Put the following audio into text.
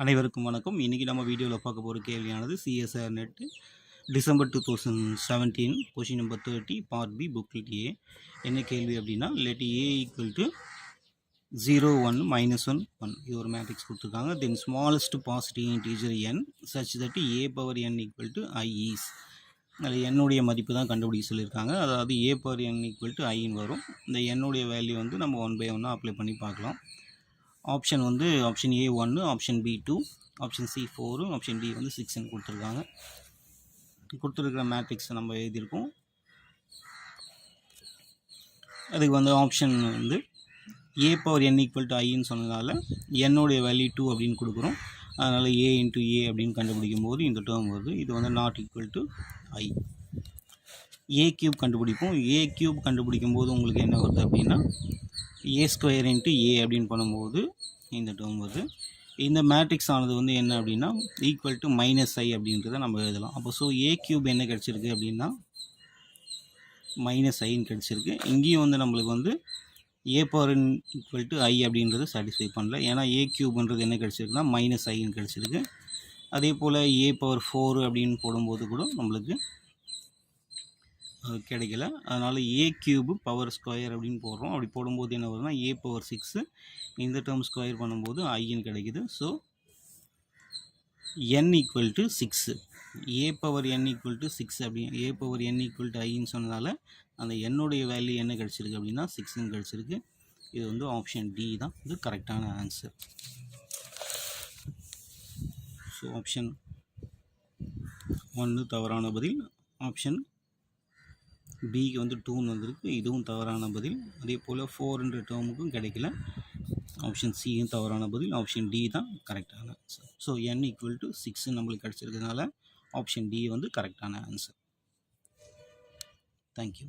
அனைவருக்கும் வணக்கம். இன்றைக்கி நம்ம வீடியோவில் பார்க்க போகிற கேள்வியானது CSR NET December 2017 question number 30 part B booklet A. என்ன கேள்வி அப்படின்னா, லெட் ஏ ஈக்குவல் டு 0 1 -1 1 இது ஒரு மேட்ரிக்ஸ் கொடுத்துருக்காங்க. Then smallest positive integer n such that a power n equal to i is. அதில் என்னுடைய மதிப்பு தான் கண்டுபிடிக்க சொல்லியிருக்காங்க. அதாவது a power n equal to iன்னு வரும். இந்த என்னுடைய வேல்யூ வந்து நம்ம 1 by 1 அப்ளை பண்ணி பார்க்கலாம். ஆப்ஷன் வந்து option A 1, option B 2, option C 4, option D வந்து 6ன்னு கொடுத்துருக்காங்க. கொடுத்துருக்கிற மேட்ரிக்ஸை நம்ம எழுதியிருக்கோம். அதுக்கு வந்து ஆப்ஷன் வந்து a power n equal to ஐன்னு சொன்னதால் என்னுடைய வேல்யூ 2 அப்படின்னு கொடுக்குறோம். அதனால் ஏ இன்ட்டு ஏ அப்படின்னு கண்டுபிடிக்கும் போது இந்த டேர்ம் வருது. இது வந்து not equal to I. A cube கண்டுபிடிப்போம். ஏ கியூப் கண்டுபிடிக்கும் போது உங்களுக்கு என்ன வருது அப்படின்னா, ஏ ஸ்கொயர் இன்ட்டு ஏ அப்படின்னு பண்ணும்போது இந்த டேர்ம் வருது. இந்த மேட்ரிக்ஸ் ஆனது வந்து என்ன அப்படின்னா ஈக்குவல் டு -i அப்படின்றத நம்ம எழுதலாம். அப்போ ஸோ ஏ கியூப் என்ன கிடச்சிருக்கு அப்படின்னா -iன்னு கிடச்சிருக்கு. இங்கேயும் வந்து நம்மளுக்கு வந்து a power n equal to ஐ அப்படின்றது சாட்டிஸ்ஃபை பண்ணல. ஏன்னா ஏ கியூப்ன்றது என்ன கிடச்சிருக்குன்னா -iன்னு கிடச்சிருக்கு. அதே போல் ஏ பவர் 4 அப்படின்னு போடும்போது கூட நம்மளுக்கு கிடைக்கல. அதனால் ஏ கியூபு பவர் ஸ்கொயர் அப்படின்னு போடுறோம். அப்படி போடும்போது என்ன வருதுன்னா ஏ பவர் 6 இந்த டேர்ம் ஸ்கொயர் பண்ணும்போது ஐன்னு கிடைக்குது. So n equal to 6, a power n equal to 6 அப்படி a power n equal to ஐன்னு சொன்னதால் அந்த என்னுடைய வேல்யூ என்ன கிடச்சிருக்கு அப்படின்னா 6ன்னு கிடச்சிருக்கு. இது வந்து ஆப்ஷன் டி தான் இது கரெக்டான ஆன்சர். ஸோ ஆப்ஷன் 1 தவறான பதில். ஆப்ஷன் பிக்கு வந்து 2ன்னு வந்திருக்கு, இதுவும் தவறான பதில். அதே போல் 4என்ற டேர்முக்கும் கிடைக்கல. ஆப்ஷன் சியும் தவறான பதில். ஆப்ஷன் டி தான் கரெக்டான answer. So n equal to 6 நம்மளுக்கு கிடச்சிருக்கிறதுனால ஆப்ஷன் டி வந்து கரெக்டான ஆன்சர். தேங்க்யூ.